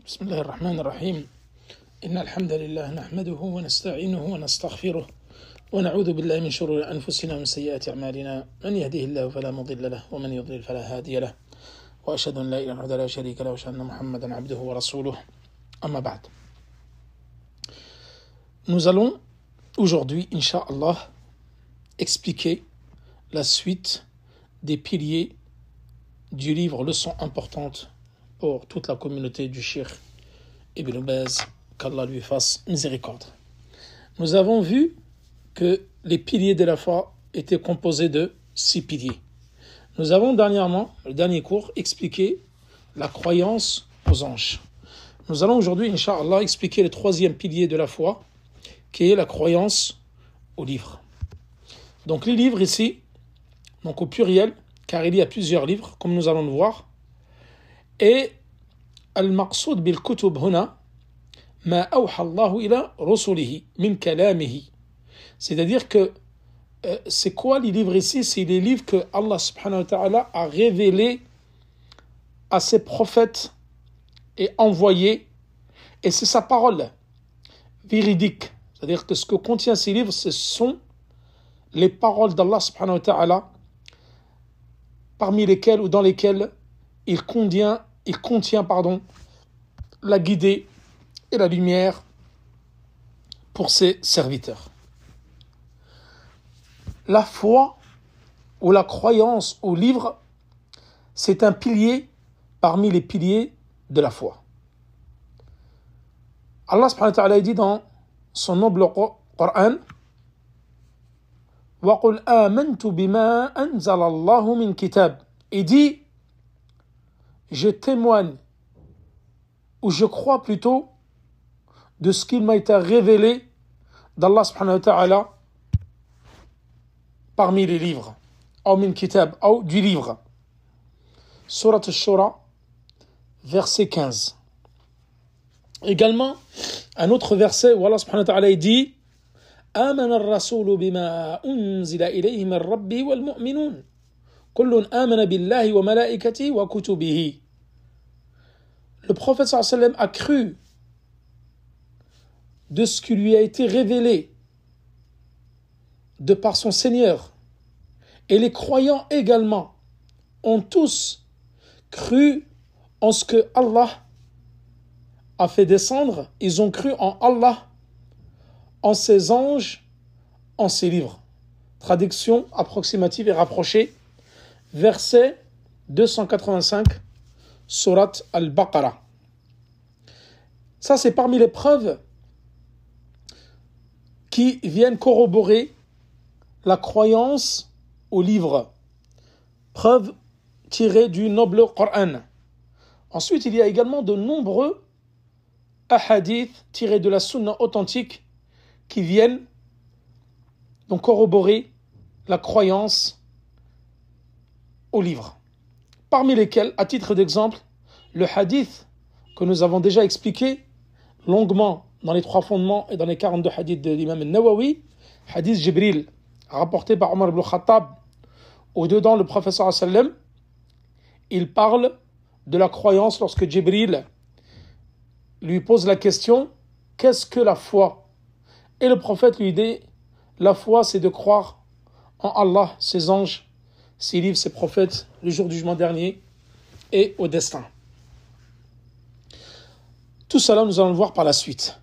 بسم الله الرحمن الرحيم إن الحمد لله نحمده ونستعينه ونستغفره ونعوذ بالله من شرور أنفسنا ومن سيئات أعمالنا من يهده الله فلا مضل له ومن يضلل فلا هادي له وأشهد أن لا إله إلا الله لا شريك له وأشهد أن محمدا عبده ورسوله أما بعد. Nous allons aujourd'hui, Inch'Allah, expliquer la suite des piliers du livre Leçons importantes pour toute la communauté du Cheikh Ibn Baz, qu'Allah lui fasse miséricorde. Nous avons vu que les piliers de la foi étaient composés de 6 piliers. Nous avons dernièrement, le dernier cours, expliqué la croyance aux anges. Nous allons aujourd'hui, Inch'Allah, expliquer le 3e pilier de la foi, qui est la croyance aux livres. Donc les livres ici, donc au pluriel, car il y a plusieurs livres, comme nous allons le voir. Et al-maqsoud bil-kutub huna ma awha Allahu ila rusulihi min kalamihi. C'est-à-dire que c'est quoi les livres ici? C'est les livres que Allah subhanahu wa ta'ala a révélés à ses prophètes et envoyés, et c'est sa parole véridique. C'est-à-dire que ce que contient ces livres, ce sont les paroles d'Allah subhanahu wa ta'ala, parmi lesquelles ou dans lesquelles il contient la guidée et la lumière pour ses serviteurs. La foi ou la croyance au livre, c'est un pilier parmi les piliers de la foi. Allah subhanahu wa ta'ala dit dans son noble Coran: وَقُلْ آمَنْتُ بِمَا أَنزَلَ اللَّهُ مِنْ كِتَابٍ. Il dit: je témoigne, ou je crois plutôt, de ce qu'il m'a été révélé d'Allah subhanahu wa ta'ala parmi les livres, ou min kitab, ou du livre. Surat al-Shura, verset 15. Également, un autre verset où Allah subhanahu wa ta'ala dit: آمن الرسول بما أنزل إليه من ربه والمؤمنون كل آمن بالله وملائكته وكتبه. Le prophète sallallahu alayhi wa sallam a cru de ce qui lui a été révélé de par son Seigneur, et les croyants également ont tous cru en ce que Allah a fait descendre. Ils ont cru en Allah, en ses anges, en ses livres. Traduction approximative et rapprochée, verset 285, Surat al-Baqarah. Ça, c'est parmi les preuves qui viennent corroborer la croyance au livre. Preuve tirée du noble Coran. Ensuite, il y a également de nombreux ahadiths tirés de la sunna authentique qui viennent donc corroborer la croyance au livre. Parmi lesquels, à titre d'exemple, le hadith que nous avons déjà expliqué longuement dans les 3 fondements et dans les 42 hadiths de l'imam al-Nawawi, hadith Jibril, rapporté par Omar ibn Khattab, où dedans le prophète sallallahu alayhi wa sallam, il parle de la croyance lorsque Jibril lui pose la question: qu'est-ce que la foi? Et le prophète lui dit: la foi, c'est de croire en Allah, ses anges, ses livres, ses prophètes, le jour du jugement dernier et au destin. Tout cela, nous allons le voir par la suite.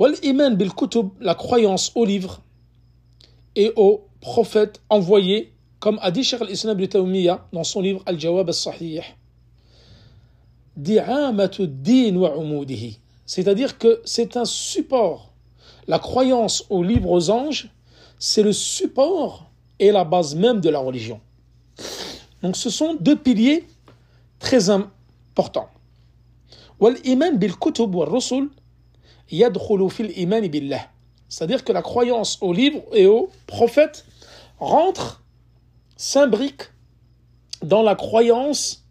Wal iman bil kutub, la croyance aux livres et aux prophètes envoyés, comme a dit Cheikh al-Islam ibn Taymiyyah dans son livre Al-Jawab al-Sahih, di'amatu din wa umudihi. C'est-à-dire que c'est un support. La croyance aux livres, aux anges, c'est le support et la base même de la religion. Donc ce sont 2 piliers très importants. Wal iman bil kutub wal rusul yadkhulu fil iman billah. C'est-à-dire que la croyance aux livres et aux prophètes rentre, s'imbrique dans la croyance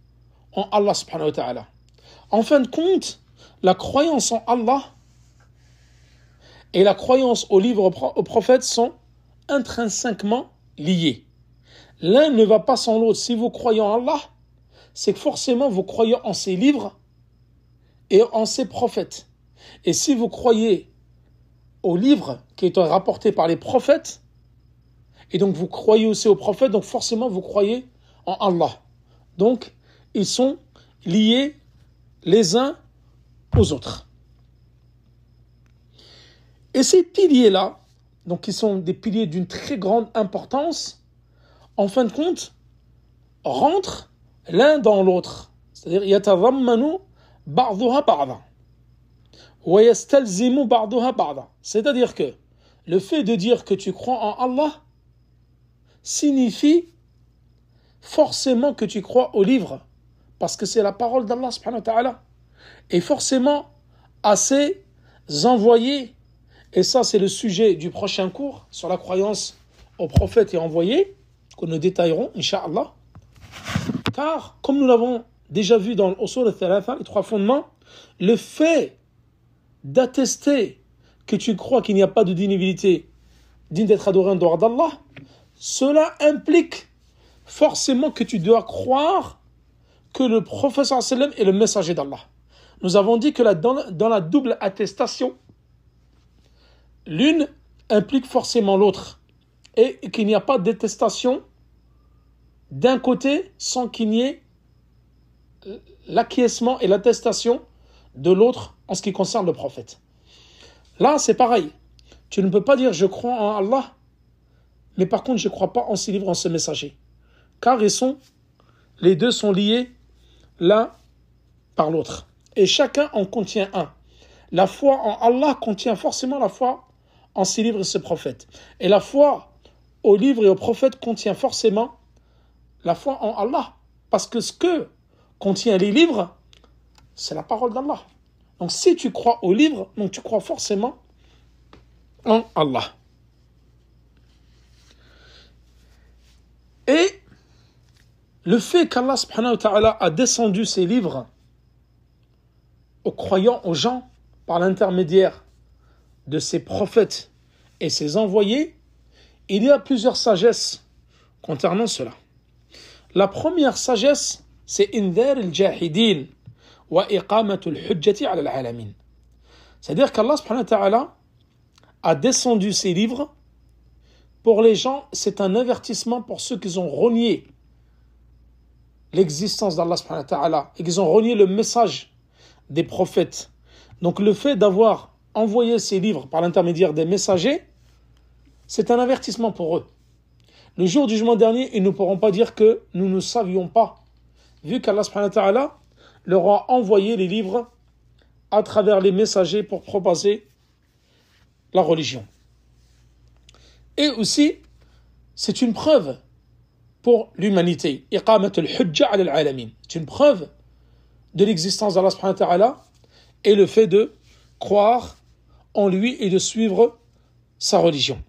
en Allah subhanahu wa ta'ala. En fin de compte, la croyance en Allah et la croyance aux livres, aux prophètes sont intrinsèquement liés. L'un ne va pas sans l'autre. Si vous croyez en Allah, c'est que forcément vous croyez en ces livres et en ces prophètes. Et si vous croyez aux livres qui étaient rapportés par les prophètes, et donc vous croyez aussi aux prophètes, donc forcément vous croyez en Allah. Donc ils sont liés les uns aux autres. Et ces piliers-là, donc qui sont des piliers d'une très grande importance, en fin de compte, rentrent l'un dans l'autre. C'est-à-dire, yatadammanu ba'duha ba'da. Wa yastalzimu ba'duha ba'da. C'est-à-dire que le fait de dire que tu crois en Allah signifie forcément que tu crois au livre, parce que c'est la parole d'Allah subhanahu wa ta'ala. Et forcément à ses envoyés. Et ça, c'est le sujet du prochain cours sur la croyance aux prophètes et envoyés, que nous détaillerons, Inch'Allah. Car, comme nous l'avons déjà vu dans l'Usul al-Thalatha, les 3 fondements, le fait d'attester que tu crois qu'il n'y a pas de divinité digne d'être adoré en dehors d'Allah, cela implique forcément que tu dois croire que le prophète sallallahu alayhi wa sallam est le messager d'Allah. Nous avons dit que dans la double attestation, l'une implique forcément l'autre et qu'il n'y a pas d'attestation d'un côté sans qu'il n'y ait l'acquiescement et l'attestation de l'autre en ce qui concerne le prophète. Là, c'est pareil. Tu ne peux pas dire je crois en Allah, mais par contre je ne crois pas en ses livres, en ses messagers. Car les deux sont liés l'un par l'autre. Et chacun en contient un. La foi en Allah contient forcément la foi en ses livres et ses prophètes. Et la foi aux livres et aux prophètes contient forcément la foi en Allah. Parce que ce que contient les livres, c'est la parole d'Allah. Donc si tu crois aux livres, donc tu crois forcément en Allah. Et le fait qu'Allah subhanahu wa ta'ala a descendu ses livres aux croyants, aux gens, par l'intermédiaire de ses prophètes et ses envoyés, il y a plusieurs sagesses concernant cela. La première sagesse, c'est indar al-jahidin wa iqamatul hujjati ala al-alamin. C'est-à-dire qu'Allah subhanahu wa ta'ala a descendu ses livres pour les gens, c'est un avertissement pour ceux qui ont renié l'existence d'Allah subhanahu wa ta'ala et qui ont renié le message des prophètes. Donc le fait d'avoir envoyé ces livres par l'intermédiaire des messagers, c'est un avertissement pour eux. Le jour du jugement dernier, ils ne pourront pas dire que nous ne savions pas, vu qu'Allah subhanahu wa ta'ala leur a envoyé les livres à travers les messagers pour propager la religion. Et aussi, c'est une preuve pour l'humanité. Iqamatul hujja ala al-alamin. C'est une preuve de l'existence d'Allah subhanahu wa ta'ala et le fait de croire en lui et de suivre sa religion.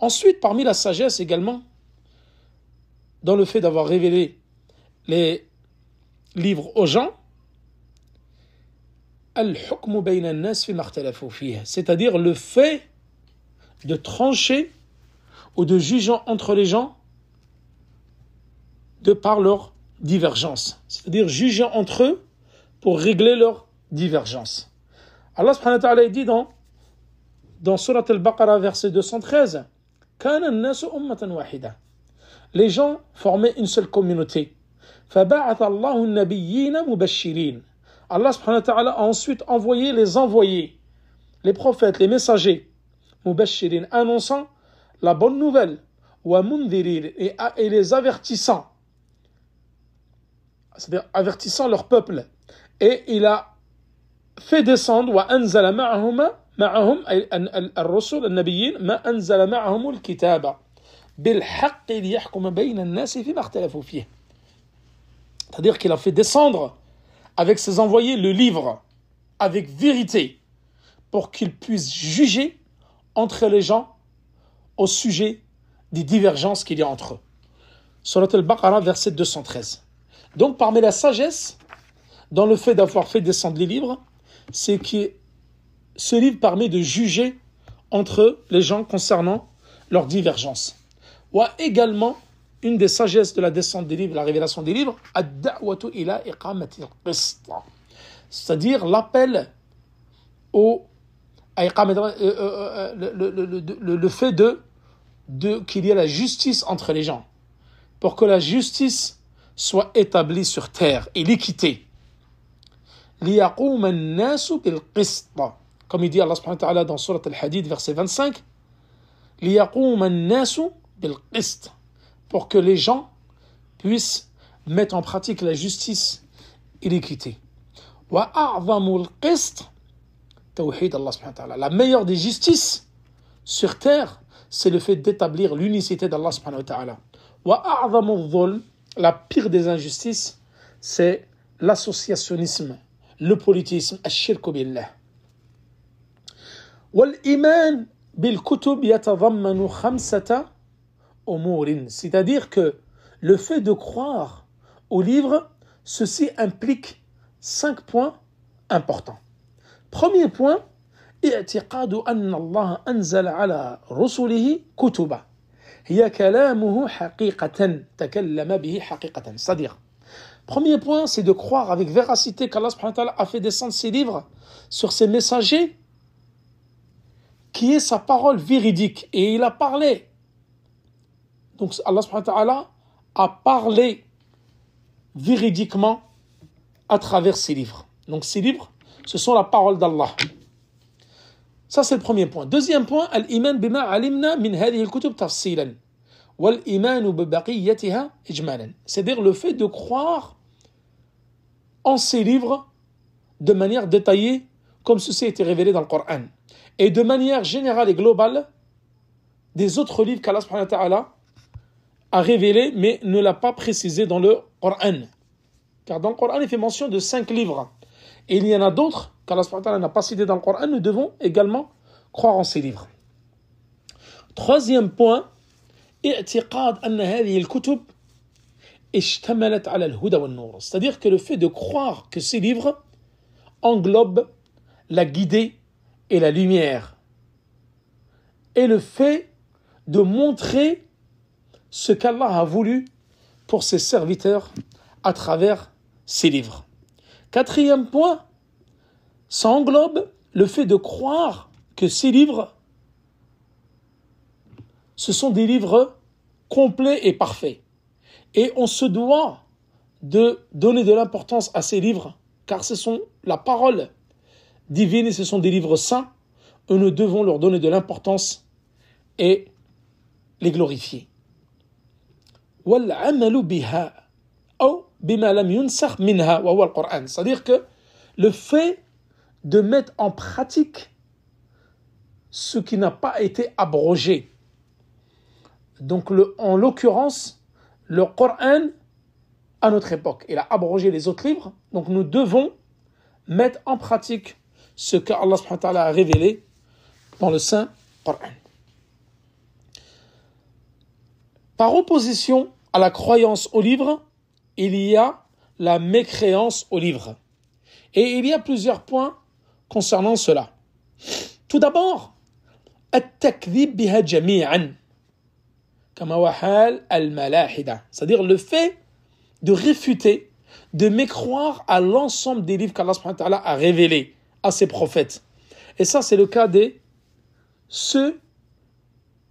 Ensuite, parmi la sagesse également, dans le fait d'avoir révélé les livres aux gens, al-hukmu bayna an-nas fi ma ikhtalafu fihi, c'est-à-dire le fait de trancher ou de juger entre les gens de par leur divergence, c'est-à-dire juger entre eux pour régler leur divergence. Allah subhanahu wa ta'ala dit dans Surat al-Baqarah verset 213, Kana an-nasu ummatan wahida. Les gens formaient une seule communauté. فَبَعَثَ اللَّهُ النَّبِيِّينَ مُبَشِّرِينَ. Allah subhanahu wa ta'ala a ensuite envoyé les envoyés, les prophètes, les messagers, mubashirin, annonçant la bonne nouvelle, wa mundhirin, et les avertissant, c'est-à-dire avertissant leur peuple. Et il a fait descendre, wa anzala ma'ahum al-rusul al-nabiyyin ma anzala ma'ahum al-kitaba bil haqqi liyahkuma bayna an-nasi fima ikhtalafu fihi. C'est-à-dire qu'il a fait descendre avec ses envoyés le livre avec vérité pour qu'ils puissent juger entre les gens au sujet des divergences qu'il y a entre eux. Surat al-Baqarah, verset 213. Donc, parmi la sagesse, dans le fait d'avoir fait descendre les livres, c'est que ce livre permet de juger entre les gens concernant leurs divergences. Ou également, une des sagesses de la descente des livres, la révélation des livres, ad-da'watu ila iqamati al-qist, c'est-à-dire l'appel au le fait qu'il y ait la justice entre les gens, pour que la justice soit établie sur terre et l'équité. لِيَقُومَ النَّاسُ بِالْقِسْطِ, comme il dit Allah subhanahu wa ta'ala dans Surat Al-Hadid, verset 25, لِيَقُومَ النَّاسُ بِالْقِسْطِ, pour que les gens puissent mettre en pratique la justice et l'équité. وَأَعْظَمُ الْقِسْطِ tawhid Allah subhanahu wa ta'ala. La meilleure des justices sur terre, c'est le fait d'établir l'unicité d'Allah subhanahu wa ta'ala. وَأَعْظَمُ الظُّلْمِ, la pire des injustices, c'est l'associationnisme, le politisme, الشرك بالله. والإيمان بالكتب يتضمن 5 أمور, c'est-à-dire que le fait de croire aux livres, ceci implique 5 points importants. Premier point, اعتقاد أن الله أنزل على رسله كتبا هي كلامه حقيقة تكلم به حقيقة, c'est-à-dire, premier point, c'est de croire avec véracité qu'Allah subhanahu wa ta'ala a fait descendre ses livres sur ses messagers, qui est sa parole véridique, et il a parlé. Donc Allah subhanahu wa ta'ala a parlé véridiquement à travers ses livres. Donc ces livres, ce sont la parole d'Allah. Ça, c'est le premier point. Deuxième point, al-iman bima alimna min hadhihi al-kutub tafsilan wal-iman bi baqiyatiha ijmalan. C'est-à-dire le fait de croire en ces livres de manière détaillée, comme ceci a été révélé dans le Coran, et de manière générale et globale des autres livres qu'Allah subhanahu wa ta'ala a révélés, mais ne l'a pas précisé dans le Coran. Car dans le Coran, il fait mention de 5 livres. Et il y en a d'autres qu'Allah subhanahu wa ta'ala n'a pas cité dans le Coran. Nous devons également croire en ces livres. Troisième point, اعتقاد أن هذه الكتب اشتملت على الهدى والنور. C'est-à-dire que le fait de croire que ces livres englobent la guidée et la lumière. Et le fait de montrer ce qu'Allah a voulu pour ses serviteurs à travers ces livres. Quatrième point, ça englobe le fait de croire que ces livres, ce sont des livres complets et parfaits. Et on se doit de donner de l'importance à ces livres, car ce sont la parole divine et ce sont des livres saints, et nous devons leur donner de l'importance et les glorifier. وَالْعَمَلُ بِهَا أو بما لم ينسخ منها وهو القرآن. C'est-à-dire que le fait de mettre en pratique ce qui n'a pas été abrogé. Donc en l'occurrence, le Coran à notre époque, il a abrogé les autres livres, donc nous devons mettre en pratique ce que Allah subhanahu wa ta'ala a révélé dans le Saint Coran. Par opposition à la croyance au livre, il y a la mécréance au livre. Et il y a plusieurs points concernant cela. Tout d'abord, التكذيب بها جميعا كما هو حال الملاحدة, c'est-à-dire le fait de réfuter, de mécroire à l'ensemble des livres qu'Allah subhanahu wa ta'ala a révélés à ses prophètes. Et ça, c'est le cas de ceux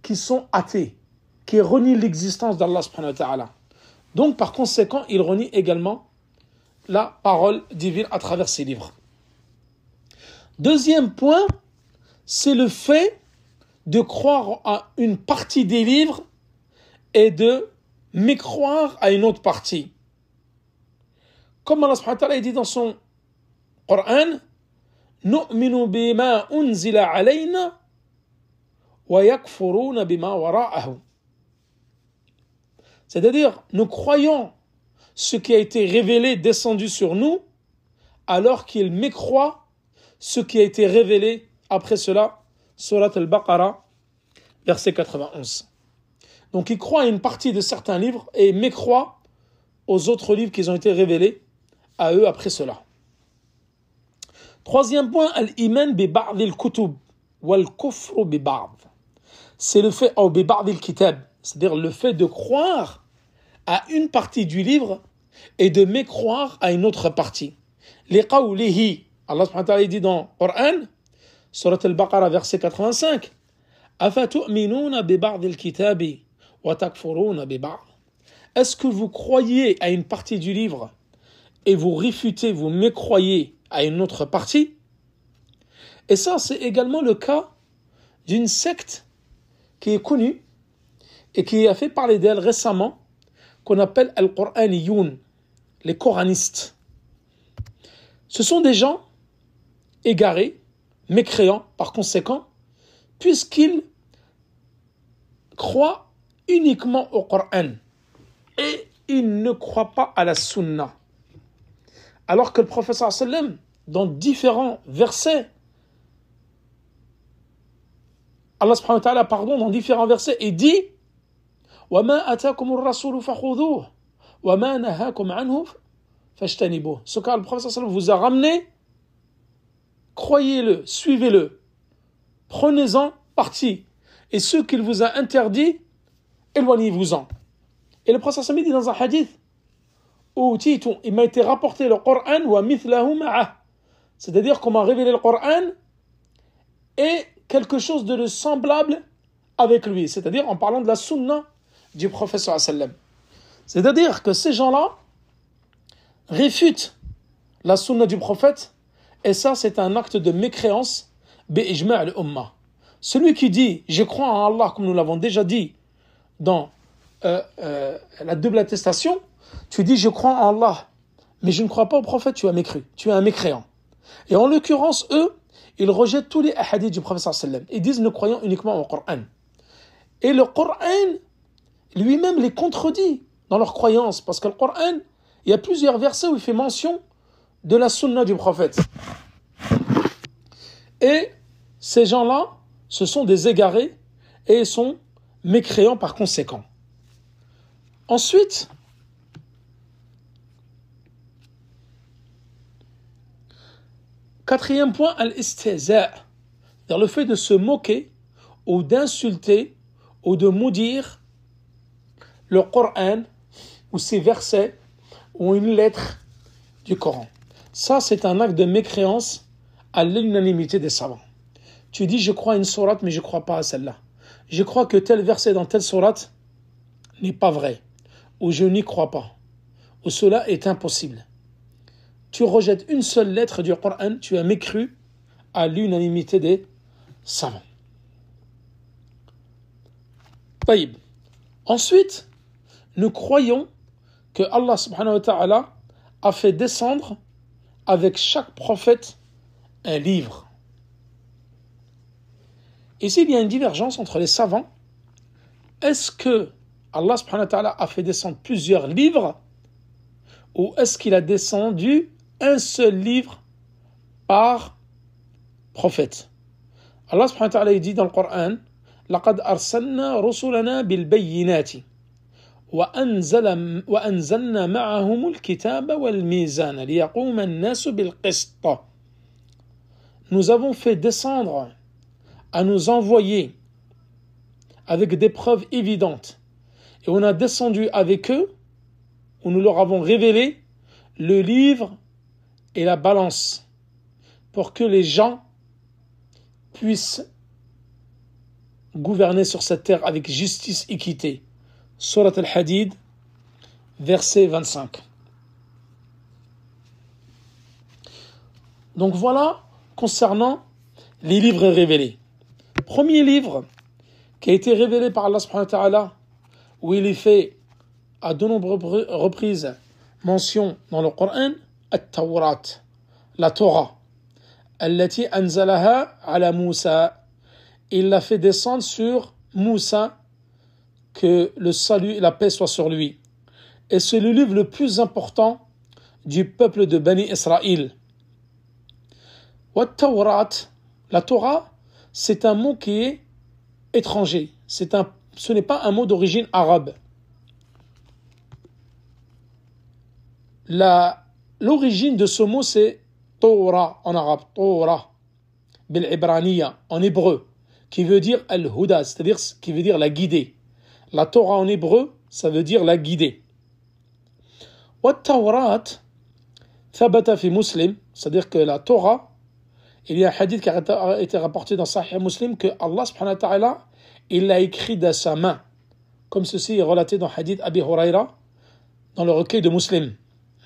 qui sont athées, qui renient l'existence d'Allah subhanahu wa ta'ala. Donc, par conséquent, ils renient également la parole divine à travers ces livres. Deuxième point, c'est le fait de croire à une partie des livres et de mécroire à une autre partie. Comme Allah subhanahu wa ta'ala dit dans son Coran, نُؤْمِنُ بِمَا أُنزِلَ عَلَيْنَا وَيَكْفُرُونَ بِمَا وَرَاءَهُ. C'est-à-dire, nous croyons ce qui a été révélé, descendu sur nous, alors qu'ils mécroient ce qui a été révélé après cela, Surat Al-Baqarah, verset 91. Donc, ils croient à une partie de certains livres et mécroient aux autres livres qui ont été révélés à eux après cela. Troisième point, al-iman bi ba'd al-kutub wal-kufr bi ba'd. C'est le fait, ou bi ba'd al-kitab, c'est-à-dire le fait de croire à une partie du livre et de mécroire à une autre partie. لِقَوْلِهِ Allah subhanahu wa ta'ala dit dans le Coran, Surat al-Baqarah, verset 85, أَفَتُؤْمِنُونَ بِبَعْضِ الْكِتَابِ وَتَكْفُرُونَ بِبَعْضِ. Est-ce que vous croyez à une partie du livre et vous réfutez, vous mécroyez à une autre partie? Et ça, c'est également le cas d'une secte qui est connue et qui a fait parler d'elle récemment, qu'on appelle Al-Qur'aniyoun, les coranistes. Ce sont des gens égarés, mécréants par conséquent, puisqu'ils croient uniquement au Coran et ils ne croient pas à la Sunna. Alors que le prophète sallallahu alayhi wa sallam, dans différents versets, Allah subhanahu wa ta'ala, dans différents versets, il dit وَمَا أَتَاكُمُ الرَّسُولُ فَخُذُوهُ وَمَا نَهَاكُمْ عَنْهُ فَاجْتَنِبُوهُ. Ce que le prophète sallallahu alayhi wa sallam vous a ramené, croyez-le, suivez-le, prenez-en parti. Et ce qu'il vous a interdit, éloignez-vous-en. Et le prophète sallallahu alayhi wa sallam dit dans un hadith, il m'a été rapporté le Coran wa mithlahu ma'ah. C'est-à-dire qu'on m'a révélé le Coran et quelque chose de semblable avec lui. C'est-à-dire en parlant de la sunna du prophète sallallahu alayhi wa sallam. C'est-à-dire que ces gens-là réfutent la sunna du prophète et ça c'est un acte de mécréance bi'ijma' al-umma. Celui qui dit je crois en Allah, comme nous l'avons déjà dit dans la double attestation, tu dis je crois en Allah mais je ne crois pas au prophète, tu as mécru, tu es un mécréant. Et en l'occurrence eux, ils rejettent tous les hadiths du prophète sallallahu alayhi wa sallam. Ils disent nous croyons uniquement au Coran. Et le Coran lui-même les contredit dans leur croyance, parce que le Coran, il y a plusieurs versets où il fait mention de la sunna du prophète. Et ces gens-là, ce sont des égarés et ils sont mécréants par conséquent. Ensuite, quatrième point, al-istihza', c'est-à-dire le fait de se moquer ou d'insulter ou de maudire le Coran ou ses versets ou une lettre du Coran. Ça, c'est un acte de mécréance à l'unanimité des savants. Tu dis, je crois à une sourate, mais je ne crois pas à celle-là. Je crois que tel verset dans telle sourate n'est pas vrai, ou je n'y crois pas, ou cela est impossible. Tu rejettes une seule lettre du Coran, tu as mécru à l'unanimité des savants. Taïb. Ensuite, nous croyons que Allah subhanahu wa ta'ala a fait descendre avec chaque prophète un livre. Ici, il y a une divergence entre les savants. Est-ce que Allah subhanahu wa ta'ala a fait descendre plusieurs livres ou est-ce qu'il a descendu un seul livre par prophète? Allah subhanahu wa ta'ala dit dans le Coran لَقَدْ أَرْسَلْنَا رُسُلَنَا بِالْبَيِّنَاتِ وأنزلنا معهم الكتاب والميزان ليقوم الناس بالقسط. Nous avons fait descendre à nous envoyer avec des preuves évidentes et on a descendu avec eux, où nous leur avons révélé le livre et la balance pour que les gens puissent gouverner sur cette terre avec justice et équité. Surat al-Hadid, verset 25. Donc voilà, concernant les livres révélés. Premier livre qui a été révélé par Allah subhanahu wa ta'ala, où il est fait à de nombreuses reprises mention dans le Coran, At-Tawrat, la Torah, Allati anzalaha ala Moussa. Il l'a fait descendre sur Moussa, que le salut et la paix soient sur lui. Et c'est le livre le plus important du peuple de Bani Israël. Wat-Tawrat, la Torah, c'est un mot qui est étranger. Ce n'est pas un mot d'origine arabe. L'origine de ce mot, c'est Torah en arabe, Torah, bil-Ibraniya, en hébreu, qui veut dire al-Huda, c'est-à-dire qui veut dire la guider. La Torah en hébreu, ça veut dire la guider. والتوراة ثبت في مسلم, c'est-à-dire que la Torah, il y a un hadith qui a été rapporté dans Sahih Muslim que Allah subhanahu wa ta'ala, il l'a écrit de sa main, comme ceci est relaté dans hadith Abi Huraira dans le recueil de Muslim.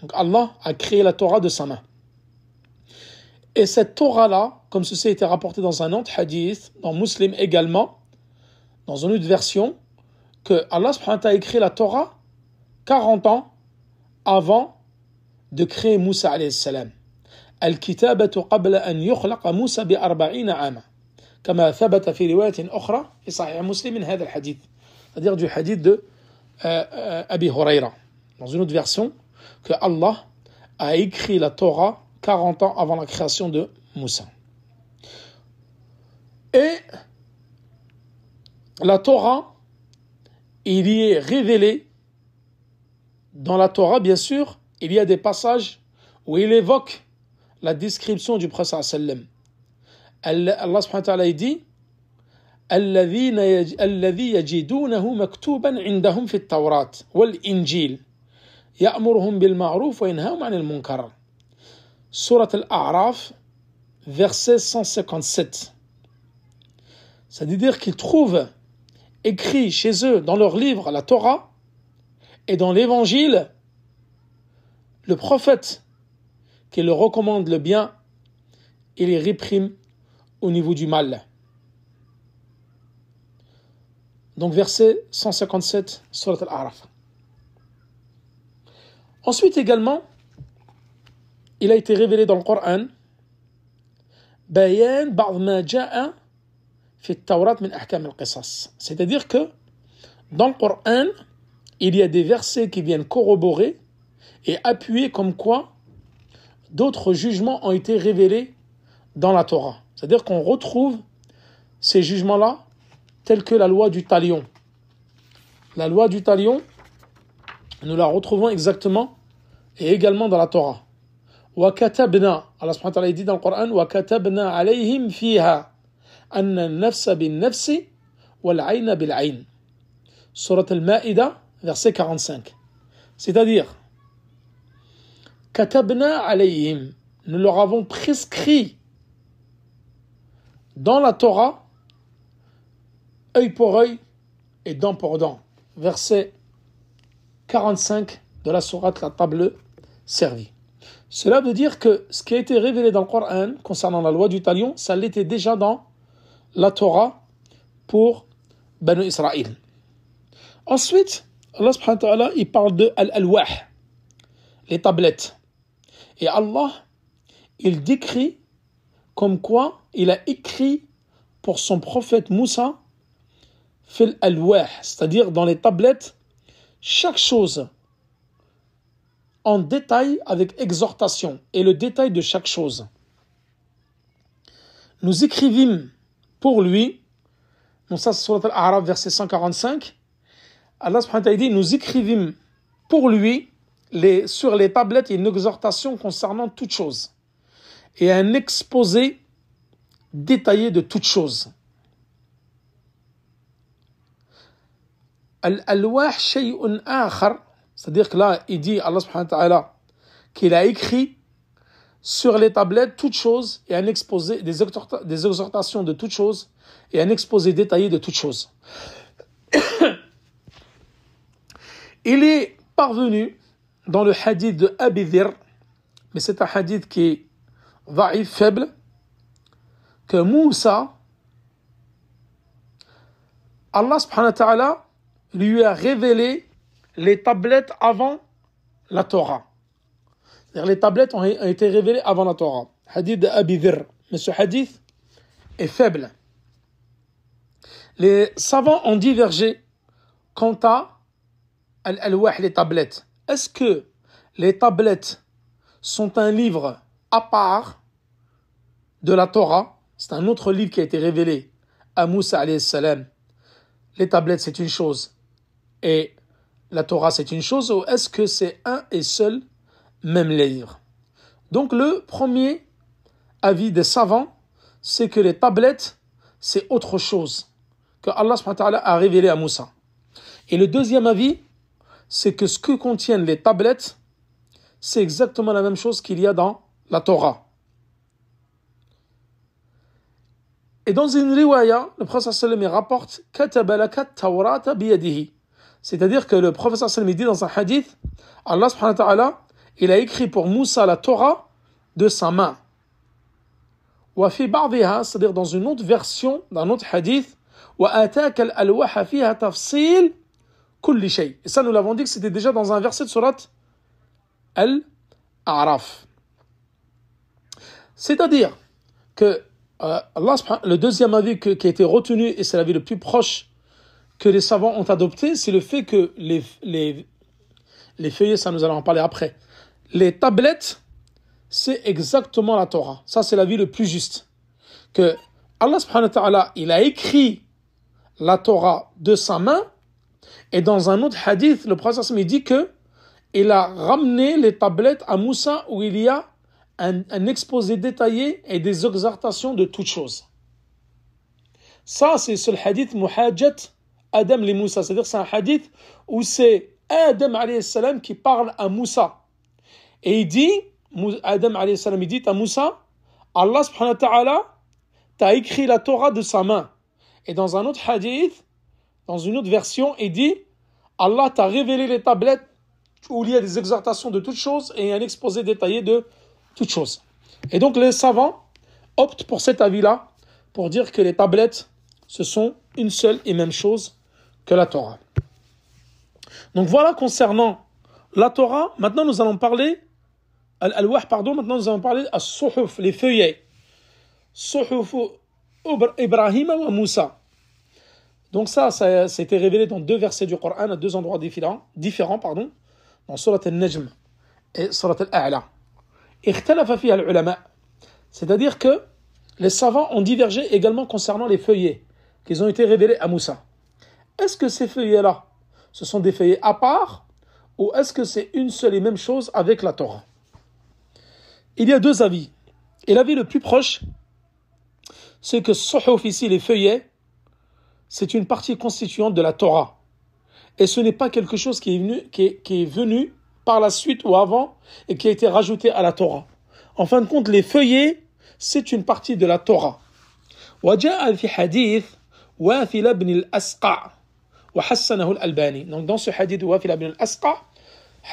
Donc Allah a créé la Torah de sa main. Et cette Torah-là, comme ceci a été rapporté dans un autre hadith, dans Muslim également, dans une autre version, que Allah subhanahu wa ta'ala a écrit la Torah 40 ans avant de créer Moussa alayhi salam. الكتابة قبل أن يخلق موسى ب40 عاما كما ثبت في رواية أخرى في صحيح مسلم من هذا الحديث, c'est-à-dire du hadith de Abi Huraira, dans une autre version, que Allah a écrit la Torah 40 ans avant la création de Moussa. Et la Torah, il y est révélé, dans la Torah bien sûr, il y a des passages où il évoque la description du prophète sallam. Allah subhanahu wa ta'ala dit الذي يجدونه مكتوبا عندهم في التوراة والإنجيل يأمرهم بالمعروف وينهاهم عن المنكر. Surat al-A'raf, verset 157. C'est-à-dire qu'ils trouvent écrit chez eux dans leur livre la Torah et dans l'évangile le prophète qui leur recommande le bien et les réprime au niveau du mal. Donc verset 157, Surat al-A'raf. Ensuite également, il a été révélé dans le Coran بيان بعض ما جاء في التوراة من أحكام القصص. C'est-à-dire que dans le Coran, il y a des versets qui viennent corroborer et appuyer comme quoi d'autres jugements ont été révélés dans la Torah. C'est-à-dire qu'on retrouve ces jugements-là tels que la loi du talion. La loi du talion, nous la retrouvons exactement et également dans la Torah. وكتبنا, Allah subhanahu wa ta'ala dit dans le Coran, وكتبنا عليهم فيها أن النفس بالنفس والعين بالعين. Surat al-Ma'ida, verset 45. C'est-à-dire, كتبنا عليهم, nous leur avons prescrit dans la Torah œil pour œil et dent pour dent. Verset 45 de la sourate La Table Servie. Cela veut dire que ce qui a été révélé dans le Coran concernant la loi du talion, ça l'était déjà dans la Torah pour Banu Israël. Ensuite, Allah subhanahu wa ta'ala, il parle de al-alwah, les tablettes. Et Allah, il décrit comme quoi il a écrit pour son prophète Moussa fil alwah, c'est-à-dire dans les tablettes, chaque chose en détail avec exhortation et le détail de chaque chose. Nous écrivîmes pour lui, donc ça c'est Surat al-A'raf verset 145, Allah subhanahu wa ta'ala dit, nous écrivîmes pour lui sur les tablettes une exhortation concernant toute chose et un exposé détaillé de toute chose. Al-alwah shay'un akhar, c'est-à-dire que là, il dit, Allah subhanahu wa ta'ala, qu'il a écrit sur les tablettes toutes choses et un exposé, des exhortations de toutes choses et un exposé détaillé de toutes choses. Il est parvenu dans le hadith de Abi Dhir, mais c'est un hadith qui est dhaïf, faible, que Moussa, Allah subhanahu wa ta'ala, lui a révélé les tablettes avant la Torah. C'est-à-dire les tablettes ont été révélées avant la Torah. Hadith de Abi Dhir. Mais ce hadith est faible. Les savants ont divergé quant à al-alwah, les tablettes. Est-ce que les tablettes sont un livre à part de la Torah? C'est un autre livre qui a été révélé à Moussa alayhi salam. Les tablettes, c'est une chose. Et la Torah, c'est une chose, ou est-ce que c'est un et seul même livre? Donc le premier avis des savants, c'est que les tablettes, c'est autre chose que Allah subhanahu wa ta'ala a révélé à Moussa. Et le deuxième avis, c'est que ce que contiennent les tablettes, c'est exactement la même chose qu'il y a dans la Torah. Et dans une riwaya, le prophète sallallahu alayhi wa sallam rapporte kataba laka tawrata biyadihi. C'est-à-dire que le prophète sallallahu alayhi wa sallam dit dans un hadith, Allah subhanahu wa ta'ala, il a écrit pour Moussa la Torah de sa main. Wa fi ba'dhiha, c'est-à-dire dans une autre version d'un autre hadith, wa ataka al-alwaha fiha tafsil kulli shay. Et ça nous l'avons dit que c'était déjà dans un verset de surat Al-A'raf. C'est-à-dire que le deuxième avis qui a été retenu, et c'est l'avis le plus proche que les savants ont adopté, c'est le fait que les feuillets, ça nous allons en parler après, les tablettes, c'est exactement la Torah. Ça, c'est l'avis le plus juste. Que Allah subhanahu wa ta'ala, il a écrit la Torah de sa main, et dans un autre hadith, le prophète il dit que il a ramené les tablettes à Moussa où il y a un exposé détaillé et des exhortations de toutes choses. Ça, c'est ce hadith Muhajjat Adam li Moussa. C'est-à-dire c'est un hadith où c'est Adam alayhi salam qui parle à Moussa. Et il dit, Adam alayhi salam, il dit à Moussa, Allah subhanahu wa ta'ala t'a écrit la Torah de sa main. Et dans un autre hadith, dans une autre version, il dit, Allah t'a révélé les tablettes où il y a des exhortations de toutes choses et un exposé détaillé de toutes choses. Et donc les savants optent pour cet avis-là, pour dire que les tablettes, ce sont une seule et même chose que la Torah. Donc voilà concernant la Torah. Maintenant nous allons parler, maintenant nous allons parler à Suhuf, les feuillets. Suhuf Ibrahim wa Moussa. Donc ça a été révélé dans deux versets du Coran, à deux endroits différents, dans Surat al-Najm et Surat al-A'la. C'est-à-dire que les savants ont divergé également concernant les feuillets qui ont été révélés à Moussa. Est-ce que ces feuillets-là, ce sont des feuillets à part ou est-ce que c'est une seule et même chose avec la Torah? Il y a deux avis. Et l'avis le plus proche, c'est que Suhuf ici, les feuillets, c'est une partie constituante de la Torah. Et ce n'est pas quelque chose qui est venu par la suite ou avant et qui a été rajouté à la Torah. En fin de compte, les feuillets, c'est une partie de la Torah. وجاء في حديث واثل بن الأسقع وحسنه الألباني. Donc dans ce hadith واثل بن الأسقع,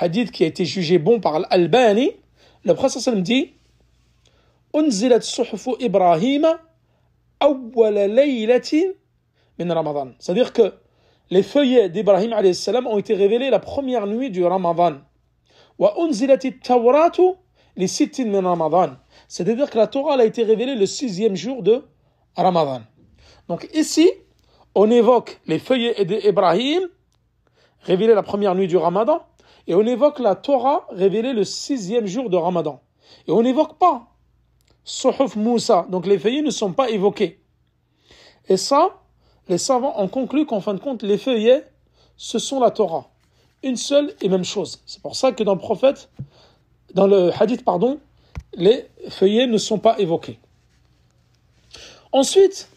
hadith qui a été jugé bon par l'Albani, le prophète sallam dit أنزلت صحف إبراهيم أول ليلة من رمضان. C'est-à-dire que les feuillets d'Ibrahim alayhi salam ont été révélés la première nuit du Ramadan. وأنزلت التوراة لست من رمضان. C'est-à-dire que la Torah a été révélée le 6e jour de Ramadan. Donc ici, on évoque les feuillets d'Ibrahim révélés la première nuit du Ramadan et on évoque la Torah révélée le 6e jour de Ramadan. Et on n'évoque pas Suhuf Moussa. Donc les feuillets ne sont pas évoqués. Et ça, les savants ont conclu qu'en fin de compte, les feuillets, ce sont la Torah. Une seule et même chose. C'est pour ça que dans le hadith, les feuillets ne sont pas évoqués. Ensuite,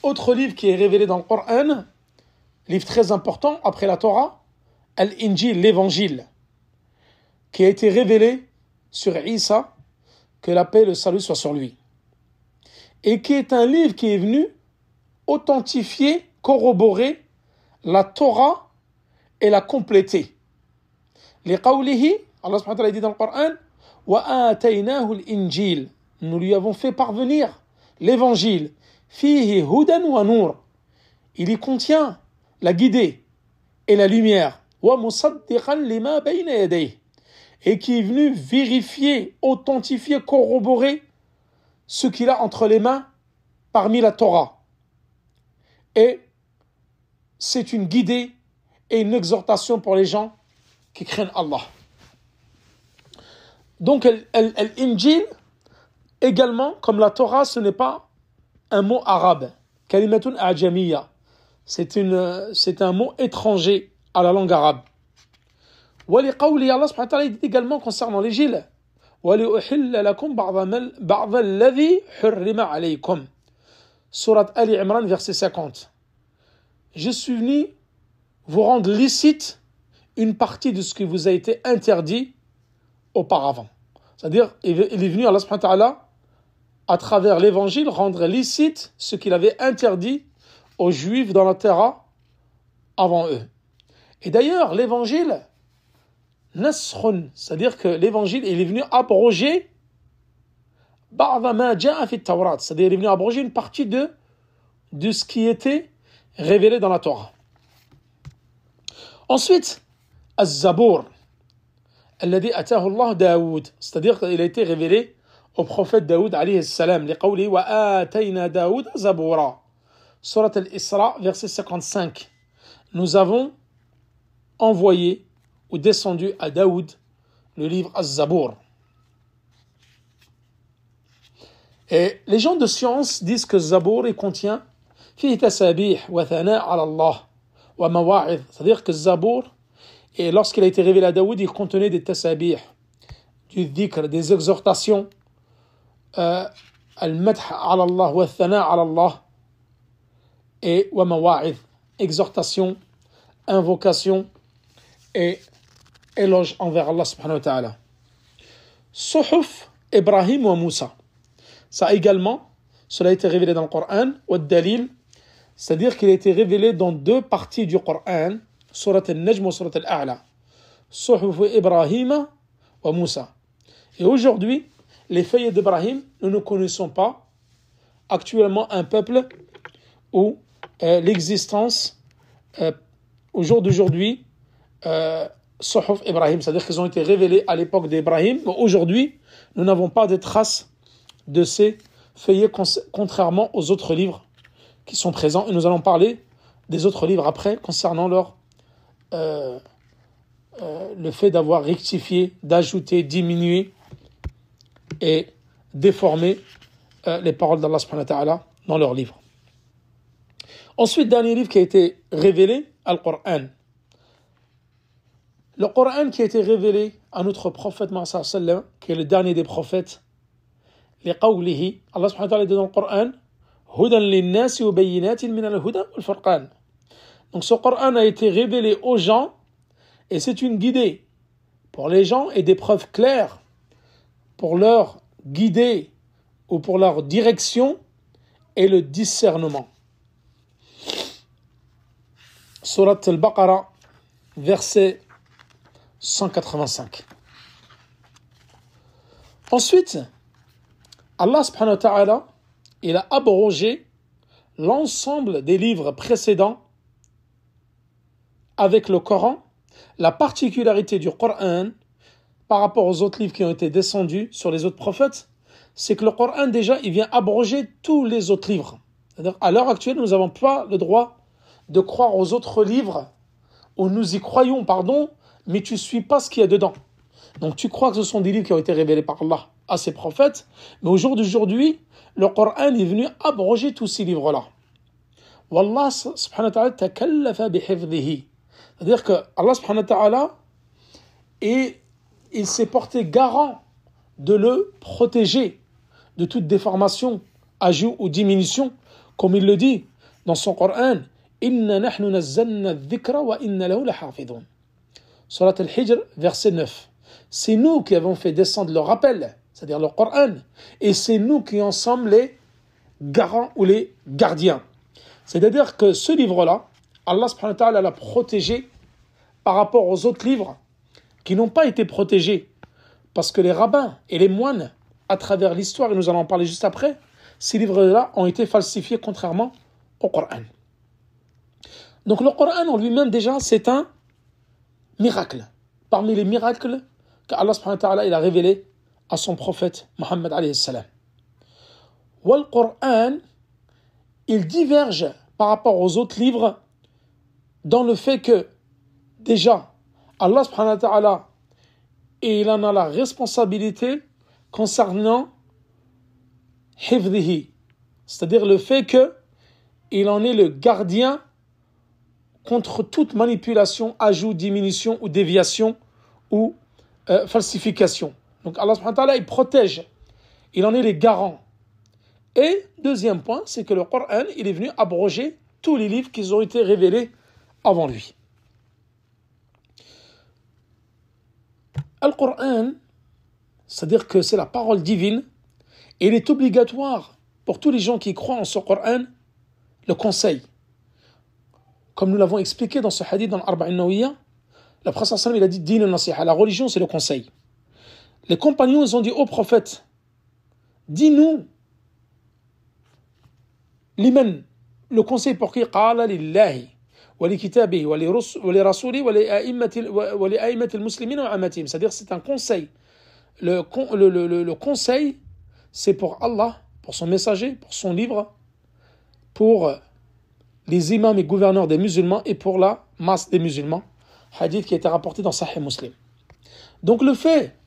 autre livre qui est révélé dans le Coran, livre très important après la Torah, Al-Injil, l'évangile, qui a été révélé sur Isa, que la paix et le salut soient sur lui. Et qui est un livre qui est venu authentifier, corroborer la Torah et la compléter. Les qawlihi, Allah subhanahu wa ta'ala dit dans le Coran, wa ataynahu al-injil, nous lui avons fait parvenir l'évangile, fihi hudan wa nur, il y contient la guidée et la lumière, wa musaddiqan lima bayna yadayhi, et qui est venu vérifier, authentifier, corroborer ce qu'il a entre les mains parmi la Torah. Et c'est une guidée et une exhortation pour les gens qui craignent Allah. Donc l'Injil, également, comme la Torah, ce n'est pas un mot arabe. Kalimatun a'jamiyya. C'est un mot étranger à la langue arabe. وَلِقَوْلِ Allah subhanahu wa ta'ala dit également concernant l'Injil وَلِأُحِلَّ لَكُمْ بَعْضَ الَّذِي حُرِّمَ عَلَيْكُمْ. Surat Ali Imran, verset 50. Je suis venu vous rendre licite une partie de ce qui vous a été interdit auparavant. C'est-à-dire, il est venu, Allah subhanahu wa ta'ala, à travers l'évangile, rendre licite ce qu'il avait interdit aux Juifs dans la Torah avant eux. Et d'ailleurs, l'évangile, nasrun, c'est-à-dire que l'évangile, il est venu abroger ba'da ma ja'a fi at-Tawrat, c'est-à-dire il est venu abroger une partie de ce qui était révélé dans la Torah. Ensuite, Az-Zabour, alladhi atahu Allah Daoud, c'est-à-dire qu'il a été révélé au prophète Daoud alayhi salam, liqawli wa atayna Daoud Zaboura. Surat al-Isra, verset 55. Nous avons envoyé ou descendu à Daoud le livre Az-Zabour. Et les gens de science disent que Zabour, il contient fihi tasabih wa thana' ala Allah wa mawa'id, c'est-à-dire que Zabour, et lorsqu'il a été révélé à Daoud, il contenait des tasabih, du dhikr, des exhortations, al-madh ala Allah wa thana' ala Allah, et wa mawa'id, exhortation, invocation et éloge envers Allah subhanahu wa ta'ala. Suhuf Ibrahim wa Moussa. Ça également, cela a été révélé dans le Coran, ou dalil, c'est-à-dire qu'il a été révélé dans deux parties du Coran, Surat al-Najm et Surat al-A'la. Suhuf Ibrahim wa Moussa. Et aujourd'hui, les feuilles d'Ibrahim, nous ne connaissons pas actuellement un peuple où l'existence, au jour d'aujourd'hui, Suhuf Ibrahim, c'est-à-dire qu'ils ont été révélés à l'époque d'Ibrahim, mais aujourd'hui, nous n'avons pas de traces de ces feuillets, contrairement aux autres livres qui sont présents. Et nous allons parler des autres livres après, concernant leur le fait d'avoir rectifié, d'ajouter, diminué et déformé les paroles d'Allah subhanahu wa ta'ala dans leurs livres. Ensuite, dernier livre qui a été révélé, Al-Qur'an. Le Coran qui a été révélé à notre prophète Muhammad sallallahu alayhi wa sallam, qui est le dernier des prophètes, لقوله, Allah subhanahu wa ta'ala dit dans le Coran, هُدًى لِلنَّاسِ وَبَيِّنَاتٍ مِنَ الْهُدَى وَالْفُرْقَانِ. Donc ce Coran a été révélé aux gens et c'est une guidée pour les gens et des preuves claires pour leur guider ou pour leur direction et le discernement. Surat al-Baqarah, verset 185. Ensuite, Allah subhanahu wa ta'ala, il a abrogé l'ensemble des livres précédents avec le Coran. La particularité du Coran par rapport aux autres livres qui ont été descendus sur les autres prophètes, c'est que le Coran déjà, il vient abroger tous les autres livres. C'est-à-dire, à l'heure actuelle, nous n'avons pas le droit de croire aux autres livres, ou nous y croyons, mais tu ne suis pas ce qu'il y a dedans. Donc tu crois que ce sont des livres qui ont été révélés par Allah à ses prophètes, mais au jour d'aujourd'hui, le Coran est venu abroger tous ces livres-là. Wallah subhanahu wa ta'ala takallafa bihifdhihi. C'est-à-dire que Allah subhanahu wa ta'ala, il s'est porté garant de le protéger de toute déformation, ajout ou diminution, comme il le dit dans son Coran, Inna nahnu nazzalna adh-dhikra wa inna lahu lahafidhun. Surat al-Hijr, verset 9. C'est nous qui avons fait descendre le rappel, c'est-à-dire le Coran, et c'est nous qui en sommes les garants ou les gardiens. C'est-à-dire que ce livre-là, Allah subhanahu wa ta'ala l'a protégé par rapport aux autres livres qui n'ont pas été protégés, parce que les rabbins et les moines, à travers l'histoire, et nous allons en parler juste après, ces livres-là ont été falsifiés contrairement au Coran. Donc le Coran en lui-même déjà, c'est un miracle. Parmi les miracles qu'Allah subhanahu wa ta'ala il a révélé à son prophète Muhammad alayhi salam. Le Coran, il diverge par rapport aux autres livres dans le fait que déjà, Allah subhanahu wa ta'ala, il en a la responsabilité concernant hifdhihi, c'est-à-dire le fait que il en est le gardien contre toute manipulation, ajout, diminution ou déviation ou falsification. Donc Allah subhanahu wa ta'ala, il protège, il en est les garants. Et deuxième point, c'est que le Coran, il est venu abroger tous les livres qui ont été révélés avant lui. Le Coran, c'est-à-dire que c'est la parole divine, et il est obligatoire pour tous les gens qui croient en ce Coran, le conseil. Comme nous l'avons expliqué dans ce hadith dans l'Arba'in Nawiyya, le prophète sallallahu alayhi wa sallam, il a dit din al-nasiha, la religion c'est le conseil. Les compagnons ils ont dit au prophète, dis-nous liman, le conseil pour qui? Qala lillahi wa li kitabihi wa li rasuli wa li a'immatil muslimin wa amatihim, c'est-à-dire c'est un conseil. Le conseil c'est pour Allah, pour son messager, pour son livre, pour les imams et gouverneurs des musulmans et pour la masse des musulmans. Hadith qui a été rapporté dans Sahih Muslim. Donc le fait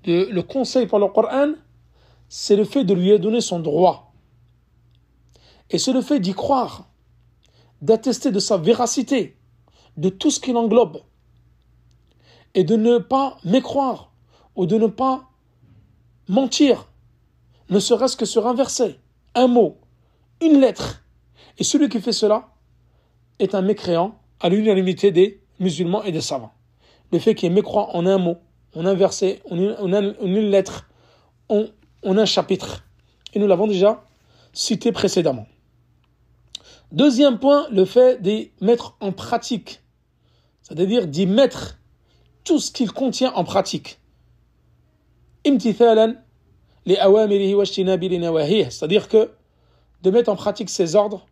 de le conseil pour le Coran, c'est le fait de lui donner son droit. Et c'est le fait d'y croire, d'attester de sa véracité, de tout ce qu'il englobe, et de ne pas mécroire ou de ne pas mentir, ne serait-ce que sur un verset, un mot, une lettre. Et celui qui fait cela est un mécréant à l'unanimité des musulmans et des savants. Le fait qu'il est mécroit en un mot, en un verset, en une lettre, en un chapitre. Et nous l'avons déjà cité précédemment. Deuxième point, le fait d'y mettre en pratique. C'est-à-dire d'y mettre tout ce qu'il contient en pratique. Imtithalan li awamirihi wa ijtinabi li nawahih. C'est-à-dire que de mettre en pratique ses ordres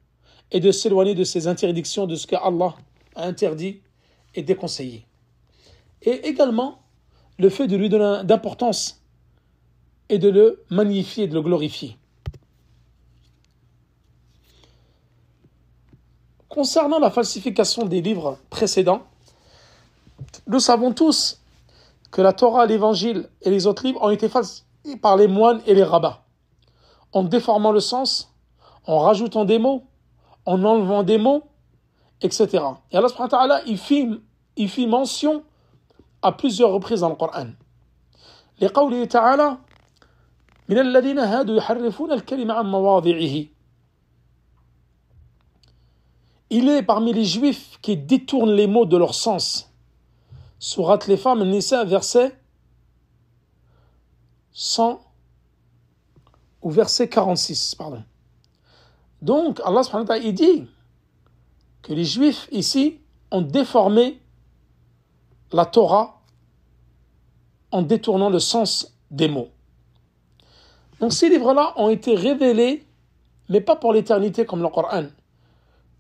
et de s'éloigner de ses interdictions, de ce que Allah a interdit et déconseillé. Et également, le fait de lui donner d'importance et de le magnifier, de le glorifier. Concernant la falsification des livres précédents, nous savons tous que la Torah, l'Évangile et les autres livres ont été falsifiés par les moines et les rabbins, en déformant le sens, en rajoutant des mots, en enlevant des mots, etc. Et Allah subhanahu wa ta'ala, il fit mention à plusieurs reprises dans le Coran. لقوله تعالى من الذين هادوا يحرفون الكلمة عن مواضعه. Il est parmi les juifs qui détournent les mots de leur sens. Surat les femmes, Nisa, verset 100 ou verset 46, pardon. Donc, Allah subhanahu wa ta'ala, il dit que les juifs ici ont déformé la Torah en détournant le sens des mots. Donc ces livres-là ont été révélés, mais pas pour l'éternité comme le Coran,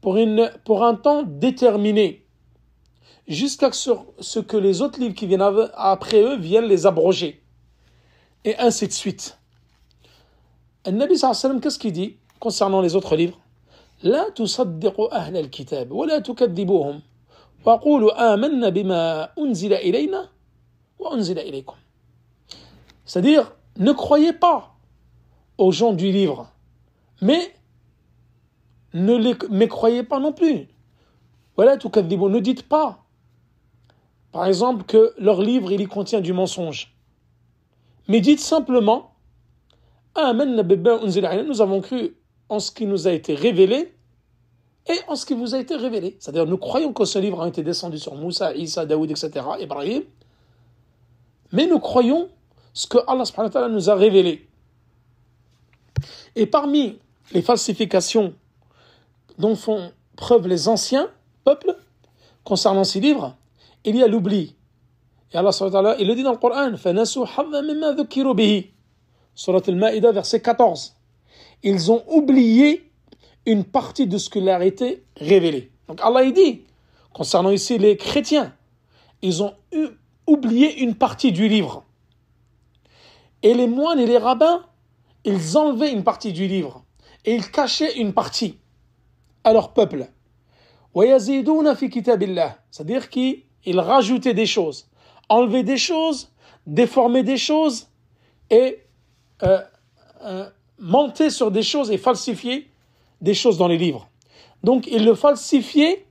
pour un temps déterminé, jusqu'à ce que les autres livres qui viennent après eux viennent les abroger. Et ainsi de suite. Le Nabi sallallahu alayhi wa sallam, qu'est-ce qu'il dit concernant les autres livres? لا تصدقوا أهل الكتاب ولا تكذبوهم وقولوا آمنا بما أنزل إلينا وأنزل إليكم. C'est-à-dire, ne croyez pas aux gens du livre, mais ne les mécroyez pas non plus. ولا تكذبوا, ne dites pas, par exemple, que leur livre il y contient du mensonge. Mais dites simplement, آمنا بما أنزل إلينا, nous avons cru en ce qui nous a été révélé et en ce qui vous a été révélé. C'est-à-dire, nous croyons que ce livre a été descendu sur Moussa, Isa, Daoud, etc., Ibrahim, mais nous croyons ce que Allah subhanahu wa ta'ala nous a révélé. Et parmi les falsifications dont font preuve les anciens peuples concernant ces livres, il y a l'oubli. Et Allah subhanahu wa ta'ala, il le dit dans le Coran, فَنَسُوا حَظًّا مِمَّا ذُكِّرُوا بِهِ, Surat al-Ma'idah, verset 14. Ils ont oublié une partie de ce qui leur a été révélé. Donc Allah il dit, concernant ici les chrétiens, ils ont oublié une partie du livre. Et les moines et les rabbins, ils enlevaient une partie du livre. Et ils cachaient une partie à leur peuple. وَيَزِيدُونَ فِي كِتَابِ اللَّهِ, c'est-à-dire qu'ils rajoutaient des choses, enlevaient des choses, déformaient des choses et mentaient sur des choses et falsifiaient des choses dans les livres. Donc ils le falsifiaient,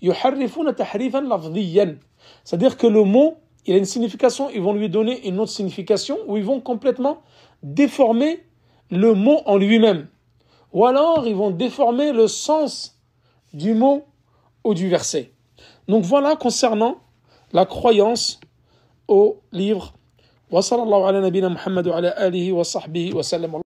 يُحَرِّفُونَ تَحْرِيفًا لَفْظِيًّا, c'est-à-dire que le mot, il a une signification, ils vont lui donner une autre signification, ou ils vont complètement déformer le mot en lui-même. Ou alors ils vont déformer le sens du mot ou du verset. Donc voilà concernant la croyance au livre Wa sallallahu ala nabina Muhammad wa ala alihi wa sahbihi wa sallam.